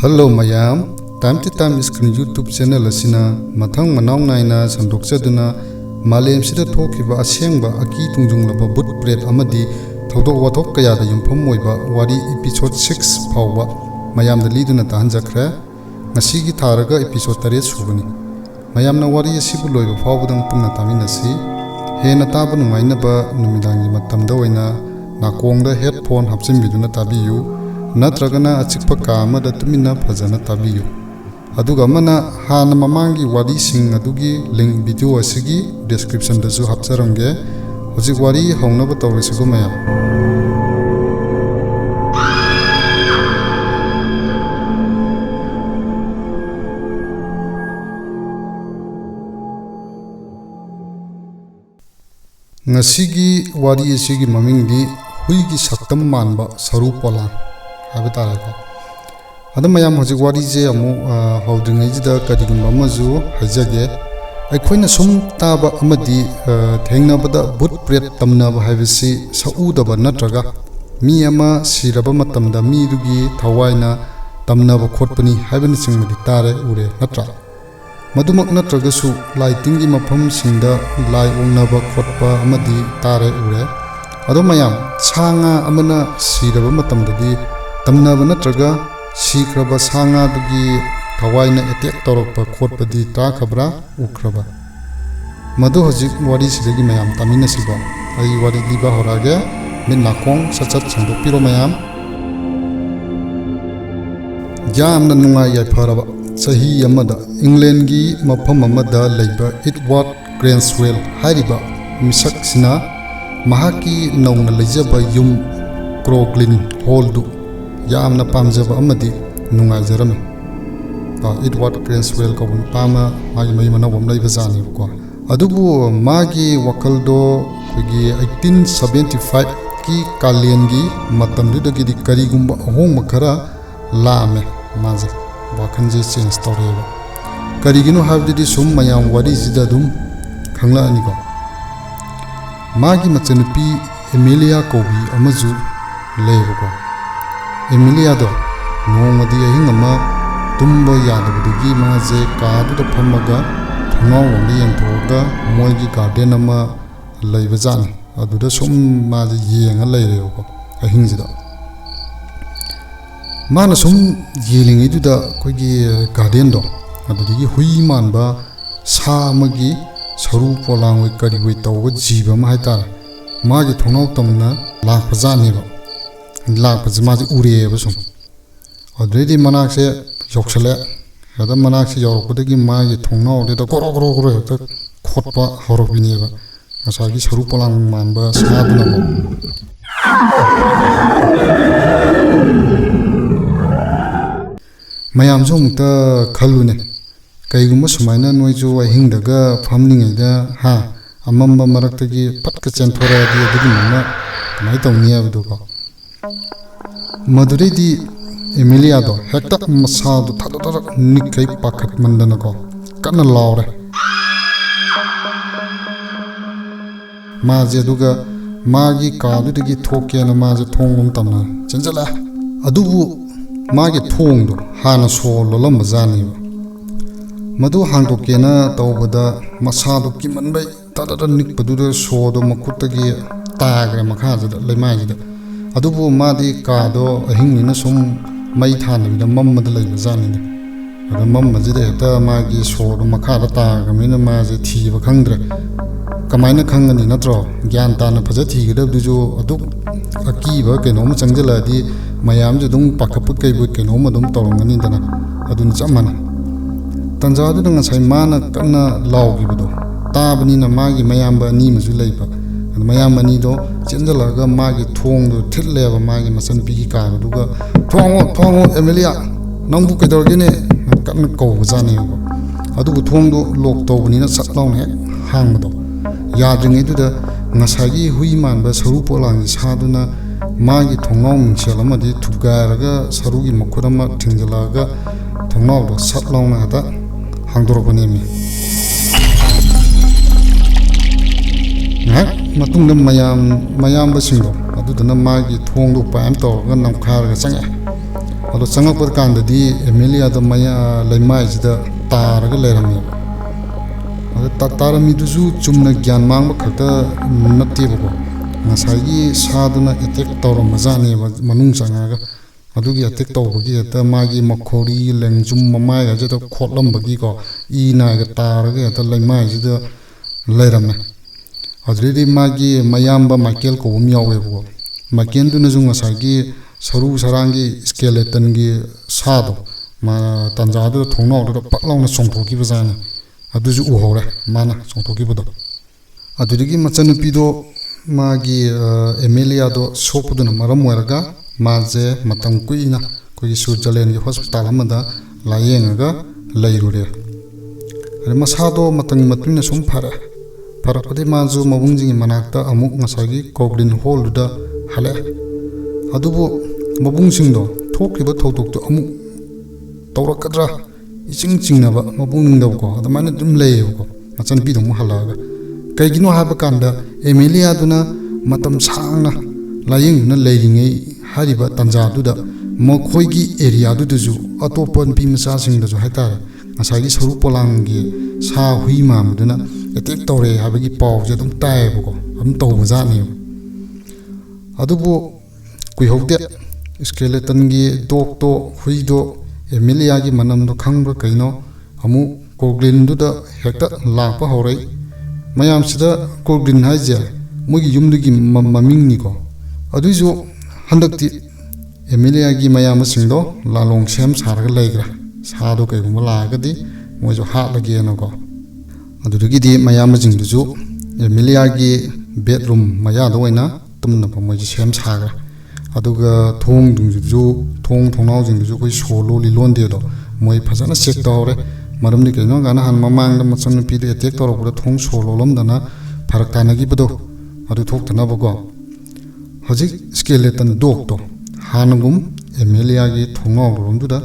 Hello mayam, time to time screen YouTube channel asina mathang manaw naina sandokchaduna malem sida thokiba asengba aki tungjunglaba but bread amadi thodok wathok kaya da yumpham moiba wari episode 6 phawba mayam da liduna tahanjakra ngasi gi tharaga episode 3 subani mayam na wari asibu loiba phawbudang punna taminasi hena taba numaina ba numidangi matamda oina nakongda headphone hapchimbiduna tabiyu natragana achikpa kamada tumina phajana tabiyu aduga mana hana mamangi wari sing adugi link video asigi description da ju hapcharamge hojik wari haunaba tawrisigo maya ngasigi wari asigi mamingdi huigi saktam manba saru polan habitarako ada mayam hojik wari je amu haudringai jida kadigumba maju hajage aikoina sum taba amadi thengnabada but pret tamnaba haibisi saudaba natraga mi ama siraba matamda mi dugi thawaina tamnaba khotpani haibani singmadi tare ure natra madumak natraga su lighting gi mafam singda lai ongnaba khotpa amadi tare ure ado mayam sanga amana siraba matamdadi tamnaba natraga sikraba sanga dugi thawaina attack torokpa khotpadi ta khabra ukraba madu hojik wari sidagi mayam tamina siba ai wari liba horage min nakong sachat sandopiro mayam jamna nunga yai pharaba sahi amada England gi mafam amada leiba Edward Cranswell hariba misak sina mahaki nauna lejaba yum Crooklyn Hall du yamna pamjaba amadi nungaijarame Edward Cranswell ko pama magi mai manawam leiba jani ko adubu magi wakaldo kogi 1875 ki kalengi matamdudagi di karigumba ahong makara lame maja wakanje change toreba karigino habdi sum mayam wari jida dum khangla ani ko magi machanupi Emilia kobi amaju leiba ko Emilia do nongadi ahingama tumba yadabudugi maje kaduda phamaga thongaw wangdi yenthoga moigi garden ama leiba jani aduda sum maje yenga leireo ko ahingjida mana sum yelingi duda koigi garden do adugi hui manba sa amagi saru polangoi karigoi tawga jiba ma haitara magi thongaw tamna lakpa jani ba lakpa maje ureba sum adredi manakse yoksale ada manakse yorokudagi magi thongaw de goro goro goro ta khotpa horobineba asagi saru polang manba saduna bo mayam jomta khalune kaiguma sumaina noiju ahingdaga famningaida ha amamba maraktagi patka chenthora di adigi mana mai tawniya biduko maduredi Emilia do hekta masadu thadara nikai pakhat mandana ko kana lawre maje duga magi kadudigi thokena maje thongum tamna chenjala adubu magi thongdu hana solo lambajani madu hangdokena tawbada masadu kimanbai thadara nikpaduda sodo makutagi tagre makhajada leimajida adubu madi kado ahingnina sum mai thanabida mammada leiba janine ada mammajida heta magi sodo makhada tagamina maje thiba khangdre kamaina khangani natro gyan tana phaja thigidabdujo aduk akiba kenoma changjala-di mayam ju dung pakhap kaibu kenoma dum tawrangani dana adun chamana tanjadu dang sai mana kana lawgibudo tabani na magi mayamba ni maju leiba mayam ani do chenjalaga magi thong do thilleba magi masan pigi ka duga thongo Emilia nangbu kedorgene kan ko jani ko adubu thong do lok tawbani na satlawne hangdo yadringe duda ngasagi hui manba saru polang saduna magi thongaw mingselama di thugaraga sarugi makurama thingjalaga thongaw do satlawna hata hangdorobani mi matungda mayam basingdo adudana magi thongdu paam tawga namkharga change ꯑꯗꯣ ꯆꯪꯉꯛꯄ ꯀꯥꯟꯗꯗꯤ ꯑꯦꯃꯦꯂꯤꯌꯥꯗ ꯂꯩꯃꯥꯏꯁꯤꯗ ꯇꯥꯔꯒ ꯂꯩꯔꯝꯃꯦꯕ ꯑꯗ ꯇꯥꯔꯝꯃꯤꯗꯨꯁꯨ ꯆꯨꯝꯅ ꯒ꯭ꯌꯥꯟ ꯃꯥꯡꯕ ꯈꯛꯇ ꯅꯠꯇꯦꯕꯀꯣ ꯉꯁꯥꯏꯒꯤ ꯁꯥꯗꯨꯅ ꯑꯦꯇꯦꯛ ꯇꯧꯔꯝꯕꯖꯥꯠꯅꯦꯕ ꯃꯅꯨꯡ ꯆꯪꯉꯒ ꯑꯗꯨꯒꯤ ꯑꯦꯇꯦꯛ ꯇꯧꯕꯒꯤ ꯍꯦꯛꯇ ꯃꯥꯒꯤ ꯃꯈꯣꯔꯤ ꯂꯦꯡꯖꯨꯝ ꯃꯃꯥꯏꯒꯁꯤꯗ ꯈꯣꯠꯂꯝꯕꯒꯤꯀꯣ ꯏ ꯅꯥꯏꯒ ꯇꯥꯔꯒ ꯍꯦꯛꯇ ꯂꯩꯃꯥꯏꯁꯤꯗ ꯂꯩꯔꯝꯃꯦ ꯑꯗꯨꯗꯩꯗꯤ ꯃꯥꯒꯤ ꯃꯌꯥꯝꯕ ꯃꯥꯏꯀꯦꯜ ꯀꯧꯕ ꯑꯃ ꯌꯥꯎꯋꯦꯕꯀꯣ ꯃꯥꯏꯀꯦꯜꯗꯨꯅꯁꯨ ꯉꯁꯥꯏꯒꯤ ꯁꯔꯨ ꯁꯔꯥꯡꯒꯤ ꯁ꯭ꯀꯦꯂꯦꯇꯟꯒꯤ ꯁꯥꯗꯣ ꯇꯥꯟꯖꯥꯗꯨꯗ ꯊꯣꯡꯅꯥꯎꯗꯨꯗ ꯄꯛ ꯂꯥꯎꯅ ꯆꯣꯡꯊꯣꯛꯈꯤꯕꯖꯥꯠꯅꯤ ꯑꯗꯨꯁꯨ ꯎꯍꯧꯔꯦ ꯃꯥꯅ ꯆꯣꯡꯊꯣꯛꯈꯤꯕꯗꯣ ꯑꯗꯨꯗꯒꯤ ꯃꯆꯟꯅꯨꯄꯤꯗꯣ ꯃꯥꯒꯤ ꯑꯦꯃꯦꯂꯤꯌꯥꯗꯣ ꯁꯣꯛꯄꯗꯨꯅ ꯃꯔꯝ ꯑꯣꯏꯔꯒ ꯃꯥꯁꯦ ꯃꯇꯝ ꯀꯨꯏꯅ ꯑꯩꯈꯣꯏꯒꯤ ꯁ꯭ꯋꯤꯠꯖꯔꯂꯦꯟꯒꯤ ꯍꯣꯁꯄꯤꯇꯥꯜ ꯑꯃꯗ ꯂꯥꯏꯌꯦꯡꯉꯒ ꯂꯩꯔꯨꯔꯦ ꯑꯗꯩ ꯃꯁꯥꯗꯣ ꯃꯇꯝꯒꯤ ꯃꯇꯨꯡ ꯏꯟꯅ ꯁꯨꯝ ꯐꯔꯛꯄꯗꯩ ꯃꯥꯁꯨ ꯃꯕꯨꯡꯁꯤꯡꯒꯤ ꯃꯅꯥꯛꯇ ꯑꯃꯨꯛ ꯉꯁꯥꯏꯒꯤ ꯀꯣꯒ꯭ꯂꯤꯟ ꯍꯣꯜꯗꯨꯗ ꯍꯜꯂꯛꯑꯦ ꯑꯗꯨꯕꯨ ꯃꯕꯨꯡꯁꯤꯡꯗꯣ ꯊꯣꯛꯈꯤꯕ ꯊꯧꯗꯣꯛꯇꯣ ꯑꯃꯨꯛ ꯇꯧꯔꯛꯀꯗ꯭ꯔꯥ ꯏꯆꯤꯡ ꯆꯤꯡꯅꯕ ꯃꯕꯨꯡꯅꯤꯡꯗꯕꯀꯣ ꯑꯗꯨꯃꯥꯏꯅ ꯑꯗꯨꯝ ꯂꯩꯌꯦꯕꯀꯣ ꯃꯆꯟꯅꯨꯄꯤꯗꯣ ꯑꯃꯨꯛ ꯍꯜꯂꯛꯑꯒ ꯀꯩꯒꯤꯅꯣ ꯍꯥꯏꯕ ꯀꯥꯟꯗ ꯑꯦꯃꯦꯂꯤꯌꯥꯗꯨꯅ ꯃꯇꯝ ꯁꯥꯡꯅ ꯂꯥꯏꯌꯦꯡꯗꯨꯅ ꯂꯩꯔꯤꯉꯩ ꯍꯥꯏꯔꯤꯕ ꯇꯥꯟꯖꯥꯗꯨꯗ ꯃꯈꯣꯏꯒꯤ ꯑꯦꯔꯤꯌꯥꯗꯨꯗꯁꯨ ꯑꯇꯣꯞꯄ ꯅꯨꯄꯤ ꯃꯆꯥꯁꯤꯡꯗꯁꯨ ꯍꯥꯏꯇꯥꯔꯦ ꯉꯁꯥꯏꯒꯤ ꯁꯔꯨ ꯄꯣꯂꯥꯡꯒꯤ ꯁꯥ ꯍꯨꯏ ꯃꯥꯟꯕꯗꯨꯅ ꯑꯦꯇꯦꯛ ꯇꯧꯔꯦ ꯍꯥꯏꯕꯒꯤ ꯄꯥꯎꯁꯦ ꯑꯗꯨꯝ ꯇꯥꯏꯌꯦꯕꯀꯣ ꯑꯗꯨꯝ ꯇꯧꯕꯖꯥꯠꯅꯦꯕ ꯑꯗꯨꯕꯨ ꯀꯨꯏꯍꯧꯗꯦ ꯁ꯭ꯀꯦꯂꯦꯇꯟꯒꯤ ꯗꯣꯛꯇꯣ ꯍꯨꯏꯗꯣ ꯑꯦꯃꯦꯂꯤꯌꯥꯒꯤ ꯃꯅꯝꯗꯣ ꯈꯪꯕ꯭ꯔꯥ ꯀꯩꯅꯣ ꯑꯃꯨꯛ ꯀꯣꯒ꯭ꯂꯤꯟꯗꯨꯗ ꯍꯦꯛꯇ ꯂꯥꯛꯄ ꯍꯧꯔꯛꯏ ꯃꯌꯥꯝꯁꯤꯗ ꯀꯣꯒ꯭ꯂꯤꯟ ꯍꯥꯏꯁꯦ ꯃꯣꯏꯒꯤ ꯌꯨꯝꯗꯨꯒꯤ ꯃꯃꯤꯡꯅꯤꯀோ ꯑꯗꯨꯏꯁꯨ ꯍꯟꯗꯛꯇꯤ ꯑꯦꯃꯦꯂꯤꯌꯥꯒꯤ ꯃꯌꯥꯝꯕꯁꯤꯡꯗꯣ ꯂꯥꯂꯣꯡ ꯁꯦꯝ ꯁꯥꯔꯒ ꯂꯩꯈ꯭ꯔꯦ ꯁꯥꯗꯣ ꯀꯩꯒꯨꯝꯕ ꯂꯥꯛꯑꯒꯗꯤ ꯃꯣꯏꯁꯨ ꯍꯥꯠꯂꯒꯦꯅꯀꯣ ꯑꯗꯨꯗꯒꯤꯗꯤ ꯃꯌꯥꯝꯕꯁꯤꯡꯗꯨꯁꯨ ꯑꯦꯃꯦꯂꯤꯌꯥꯒꯤ ꯕꯦꯠꯔꯨꯝ ꯃꯌꯥꯗ ꯑꯣꯏꯅ ꯇꯨꯝꯅꯕ ꯃꯣꯏꯁꯦ ꯁꯦꯝ ꯁꯥꯈ꯭ꯔꯦ ꯑꯗꯨꯒ ꯊꯣꯡꯁꯤꯡꯗꯨꯁꯨ ꯊꯣꯡꯅꯥꯎꯁꯤꯡꯗꯨꯁꯨ ꯑꯩꯈꯣꯏ ꯁꯣ ꯂꯣꯜꯂꯤ ꯂꯣꯟꯗꯦꯗꯣ ꯃꯣꯏ ꯐꯖꯅ ꯆꯦꯛ ꯇꯧꯍꯧꯔꯦ ꯃꯔꯝꯗꯤ ꯀꯩꯅꯣ ꯍꯥꯏꯀꯥꯟꯗ ꯃꯃꯥꯡꯗ ꯃꯆꯟꯅꯨꯄꯤꯗ ꯑꯦꯇꯦꯛ ꯇꯧꯔꯛꯄꯗ ꯊꯣꯡ ꯁꯣ ꯂꯣꯜꯂꯝꯗꯅ ꯐꯔꯛ ꯇꯥꯅꯈꯤꯕꯗꯣ ꯑꯗꯨ ꯊꯣꯛꯇꯅꯕꯀꯣ ꯍꯧꯖꯤꯛ ꯁ꯭ꯀꯦꯂꯦꯇꯟ ꯗꯣꯛꯇꯣ ꯍꯥꯟꯅꯒꯨꯝ ꯑꯦꯃꯦꯂꯤꯌꯥꯒꯤ ꯊꯣꯡꯅꯥꯎꯔꯣꯝꯗꯨꯗ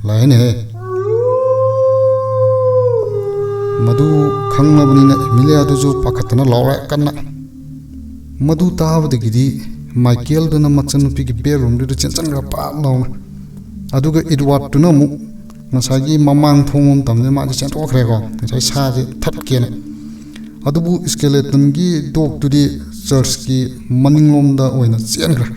ꯂꯥꯛꯑꯦꯅꯦꯍꯦ ꯃꯗꯨ ꯈꯪꯅꯕꯅꯤꯅ ꯑꯦꯃꯦꯂꯤꯌꯥꯗꯨꯁꯨ ꯄꯥꯈꯠꯇꯅ ꯂꯥꯎꯔꯦ ꯀꯟꯅ ꯃꯗꯨ ꯇꯥꯕꯗꯒꯤꯗꯤ ꯃꯥꯏꯀꯦꯜꯗꯨꯅ ꯃꯆꯟꯅꯨꯄꯤꯒꯤ ꯕꯦꯠꯔꯨꯝꯗꯨꯗ ꯆꯦꯟꯁꯤꯟꯈ꯭ꯔ ꯄꯥꯛ ꯂꯥꯎꯅ ꯑꯗꯨꯒ ꯏꯗꯋꯥꯔꯗꯇꯨꯅ ꯑꯃꯨꯛ ꯉꯁꯥꯏꯒꯤ ꯃꯃꯥꯡ ꯊꯣꯡꯕ ꯃꯇꯝꯗ ꯃꯥꯁꯦ ꯆꯦꯟꯊꯣꯛꯈ꯭ꯔꯦꯀꯣ ꯉꯁꯥꯏ ꯁꯥꯁꯦ ꯊꯠꯀꯦꯅ ꯑꯗꯨꯕꯨ ꯁ꯭ꯀꯦꯂꯦꯇꯟꯒꯤ ꯗꯣꯛꯇꯨꯗꯤ ꯆꯔꯆꯀꯤ ꯃꯅꯤꯡꯂꯣꯝꯗ ꯑꯣꯏꯅ ꯆꯦꯟꯈ꯭ꯔꯦ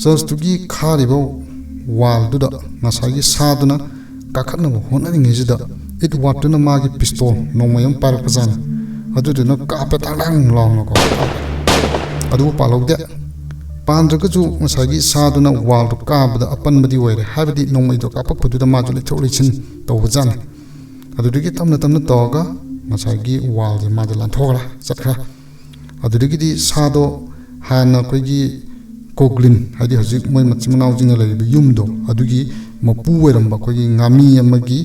ꯆꯔꯆꯇꯨꯒꯤ ꯈꯥꯔꯤꯕ ꯋꯥꯜꯗꯨꯗ ꯉꯁꯥꯏꯒꯤ ꯁꯥꯗꯨꯅ ꯀꯥꯈꯠꯅꯕ ꯍꯣꯠꯅꯔꯤꯉꯩꯁꯤꯗ ꯏꯗꯋꯥꯔꯗꯇꯨꯅ ꯃꯥꯒꯤ ꯄꯤꯁꯇꯣꯜ ꯅꯣꯡꯃꯩ ꯑꯃ ꯄꯥꯏꯔꯛꯄꯖꯥꯠꯅꯤ ꯑꯗꯨꯗꯨꯅ ꯀꯥꯞꯄꯦ ꯇꯥꯡ ꯂꯥꯎꯅꯀꯣ ꯑꯗꯨꯕꯨ ꯄꯥꯜꯍꯧꯗꯦ ꯄꯥꯟꯗ꯭ꯔꯒꯁꯨ ꯉꯁꯥꯏꯒꯤ ꯁꯥꯗꯨꯅ ꯋꯥꯜꯗꯣ ꯀꯥꯕꯗ ꯑꯄꯟꯕꯗꯤ ꯑꯣꯏꯔꯦ ꯍꯥꯏꯕꯗꯤ ꯅꯣꯡꯃꯩꯗꯣ ꯀꯥꯞꯄꯛꯄꯗꯨꯗ ꯃꯥꯁꯨ ꯂꯩꯊꯣꯛ ꯂꯩꯁꯤꯟ ꯇꯧꯕꯖꯥꯠꯅꯤ ꯑꯗꯨꯗꯒꯤ ꯇꯞꯅ ꯇꯧꯔꯒ ꯉꯁꯥꯏꯒꯤ ꯋꯥꯜꯁꯦ ꯃꯥꯁꯦ ꯂꯥꯟꯊꯣꯛꯈ꯭ꯔꯦ ꯆꯠꯈ꯭ꯔꯦ ꯑꯗꯨꯗꯒꯤꯗꯤ ꯁꯥꯗꯣ ꯍꯥꯟꯅ ꯑꯩꯈꯣꯏꯒꯤ ꯀꯣꯒ꯭ꯂꯤꯟ ꯍꯥꯏꯗꯤ ꯍꯧꯖꯤꯛ ꯃꯣꯏ ꯃꯆꯤꯟ ꯃꯅꯥꯎꯁꯤꯡꯅ ꯂꯩꯔꯤꯕ ꯌꯨꯝꯗꯣ ꯑꯗꯨꯒꯤ ꯃꯄꯨ ꯑꯣꯏꯔꯝꯕ ꯑꯩꯈꯣꯏꯒꯤ ꯉꯥꯃꯤ ꯑꯃꯒꯤ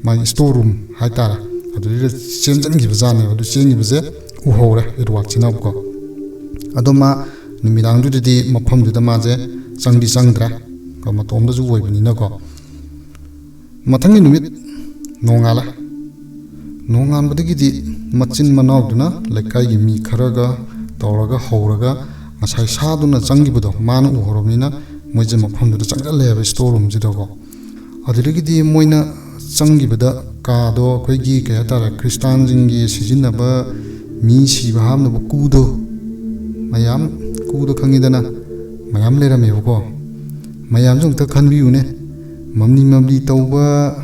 ꯃꯥꯒꯤ ꯁ꯭ꯇꯣꯔ ꯔꯨꯝ ꯍꯥꯏꯇꯥꯔꯦ ꯑꯗꯨꯗ ꯆꯦꯟꯁꯤꯟꯈꯤꯕꯖꯥꯠꯅꯦꯕ ꯑꯗꯨ ꯆꯦꯟꯈꯤꯕꯁꯦ ꯎꯍꯧꯔꯦ ꯑꯦꯗꯋꯥꯔꯗꯁꯤꯅꯀꯣ ꯑꯗꯣ ꯃꯥ ꯅꯨꯃꯤꯗꯥꯡꯗꯨꯗꯗꯤ ꯃꯐꯝꯗꯨꯗ ꯃꯥꯁꯦ ꯆꯪꯗ꯭ꯔꯦ ꯃꯇꯣꯝꯗꯁꯨ ꯑꯣꯏꯕꯅꯤꯅꯀꯣ ꯃꯊꯪꯒꯤ ꯅꯨꯃꯤꯠ ꯅꯣꯡꯉꯥꯟꯕꯗꯒꯤꯗꯤ ꯃꯆꯤꯟ ꯃꯅꯥꯎꯗꯨꯅ ꯂꯩꯀꯥꯏꯒꯤ ꯃꯤ ꯈꯔꯒ ꯇꯧꯔꯒ ꯍꯧꯔꯒ ꯉꯁꯥꯏ ꯁꯥꯗꯨꯅ ꯆꯪꯈꯤꯕꯗꯣ ꯃꯥꯅ ꯎꯍꯧꯔꯕꯅꯤ나 ꯃꯣꯏꯁꯦ ꯃꯐꯝꯗꯨꯗ ꯆꯪꯁꯤꯜꯂꯦꯕ ꯁ꯭ꯇꯣꯔ ꯔꯨꯝꯁꯤꯗꯀꯣ ꯑꯗꯨꯗꯒꯤꯗꯤ ꯃꯣꯏꯅ ꯆꯪꯈꯤꯕꯗ ꯀꯥꯗꯣ ꯑꯩꯈꯣꯏꯒꯤ ꯀꯩ ꯍꯥꯏꯇꯥꯔꯦ ꯈ꯭ꯔꯤꯁꯇꯥꯟꯁꯤꯡꯒꯤ ꯁꯤꯖꯤꯟꯅꯕ ꯃꯤ ꯁꯤꯕ ꯍꯥꯞꯅꯕ ꯀꯨꯗꯣ ꯈꯪꯉꯤꯗꯅ ꯃꯌꯥꯝ ꯂꯩꯔꯝꯃꯦꯕꯀோ ꯃꯌꯥꯝꯁꯨ ꯑꯝꯇ ꯈꯟꯕꯤꯌꯨꯅꯦ ꯃꯝꯂꯤ ꯇꯧꯕ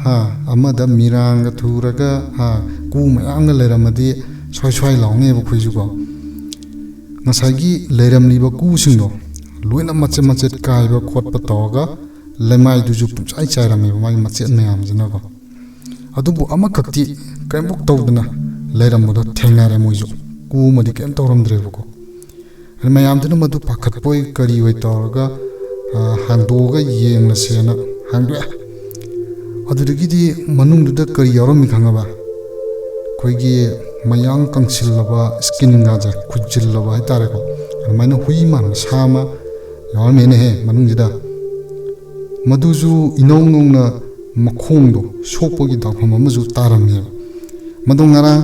ꯑꯃꯗ ꯃꯤꯔꯥꯡꯒ ꯊꯨꯔꯒ ꯀꯨ ꯃꯌꯥꯝꯒ ꯂꯩꯔꯝꯃꯗꯤ ꯁ꯭ꯋꯥꯏ ꯂꯥꯎꯅꯦꯕ ꯑꯩꯈꯣꯏꯁꯨꯀꯣ ꯉꯁꯥꯏꯒꯤ ꯂꯩꯔꯝꯂꯤꯕ ꯀꯨꯁꯤꯡꯗꯣ ꯂꯣꯏꯅ ꯃꯆꯦꯠ ꯀꯥꯏꯕ ꯈꯣꯠꯄ ꯇꯧꯔꯒ ꯂꯩꯃꯥꯏꯗꯨꯁꯨ ꯄꯨꯡꯆꯥꯏ ꯆꯥꯏꯔꯝꯃꯦꯕ ꯃꯥꯒꯤ ꯃꯆꯦꯠ ꯃꯌꯥꯝꯁꯤꯅꯀꯣ ꯑꯗꯨꯕꯨ ꯑꯃꯈꯛꯇꯤ ꯀꯔꯤꯝꯐꯧ ꯇꯧꯗꯅ ꯂꯩꯔꯝꯕꯗꯣ ꯊꯦꯡꯅꯔꯦ ꯃꯣꯏꯁꯨ ꯀꯨ ꯑꯃꯗꯤ ꯀꯔꯤꯝ ꯇꯧꯔꯝꯗ꯭ꯔꯦꯕꯀꯣ ꯃꯌꯥꯝꯗꯨꯅ ꯃꯗꯨ ꯄꯥꯈꯠꯄꯣꯏ ꯀꯔꯤ ꯑꯣꯏ ꯇꯧꯔꯒ ꯍꯥꯡꯗꯣꯛꯑꯒ ꯌꯦꯡꯂꯁꯦꯅ ꯍꯥꯡꯗꯣꯛꯑꯦ ꯑꯗꯨꯗꯒꯤꯗꯤ ꯃꯅꯨꯡꯗꯨꯗ ꯀꯔꯤ ꯌꯥꯎꯔꯝꯃꯤ ꯈꯪꯉꯕ ꯑꯩꯈꯣꯏꯒꯤ ꯃꯌꯥꯡ ꯀꯪꯁꯤꯜꯂꯕ ꯁ꯭ꯀꯤꯟꯒꯥꯁꯦ ꯈꯨꯖꯤꯜꯂꯕ ꯍꯥꯏꯇꯥꯔꯦꯀꯣ ꯑꯗꯨꯃꯥꯏꯅ ꯍꯨꯏ ꯃꯥꯟꯕ ꯁꯥ ꯑꯃ ꯌꯥꯎꯔꯝꯃꯦꯅꯦꯍꯦ ꯃꯅꯨꯡꯁꯤꯗ ꯃꯗꯨꯁꯨ ꯏꯅꯧ ꯅꯧꯅ ꯃꯈꯣꯡꯗꯣ ꯁꯣꯛꯄꯒꯤ ꯗꯥꯛꯐꯝ ꯑꯃꯁꯨ ꯇꯥꯔꯝꯃꯦꯕ ꯃꯗꯨ ꯉꯔꯥꯡ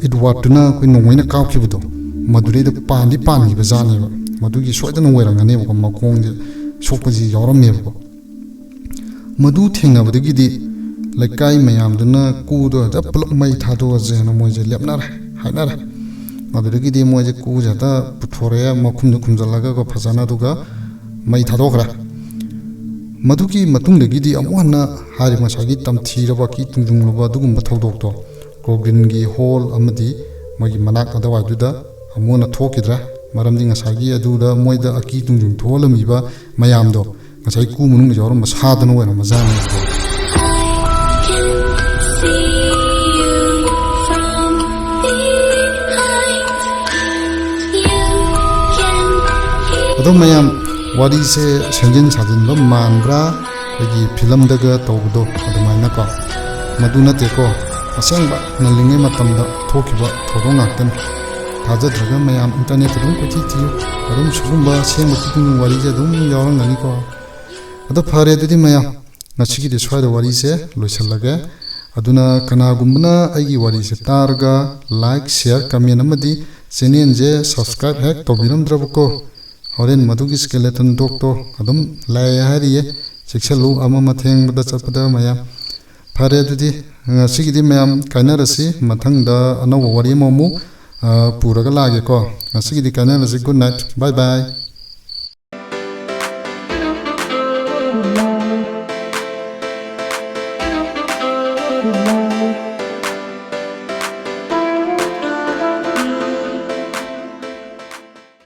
ꯏꯗꯋꯥꯔꯗꯇꯨꯅ ꯑꯩꯈꯣꯏ ꯅꯣꯡꯃꯩꯅ ꯀꯥꯞꯈꯤꯕꯗꯣ ꯃꯗꯨꯗꯩꯗ ꯄꯥꯟꯈꯤꯕꯖꯥꯠꯅꯦꯕ ꯃꯗꯨꯒꯤ ꯁꯣꯏꯗꯅ ꯑꯣꯏꯔꯝꯒꯅꯦꯕꯀꯣ ꯃꯈꯣꯡꯁꯦ ꯁꯣꯛꯄꯁꯤ ꯌꯥꯎꯔꯝꯃꯦꯕꯀꯣ madu thengnabadagidi laikai mayamduna kudo da pulak mai thado jena moje lepnar hainara madudagidi moje ku jata puthore makhumdu khumjalaga ko phajana duga mai thadokra maduki matungdagidi amuhana hari masagi tamthiraba ki tungjungloba dugumba thodokto kogrin gi hall amadi magi manak adawai duda amuna thokidra maramdi ngasagi aduda moida aki tungjung tholamiba mayamdo ngasai ku munung jawro masadano wena mazana ado mayam wari se senjin sajin ba manbra agi film daga tawdo adumaina ko maduna te ko asangba nalinge matamda thokiba thodo ngaktan tajadraga mayam internet dum kochi ti adum sugumba sengba kitung wari je dum yawang ngani ko ado phare dudi mayam nasigi de swai da wari se loisallaga aduna kana gumbna agi wari se targa like share comment amadi channel je subscribe hack tobiram drabko horen madugi skeleton dokto adum lai hariye siksalu ama matheng bada chapada maya phare dudi sigidi mayam kainarasi mathangda anaw wari momu puraga lage ko sigidi kainarasi good night bye bye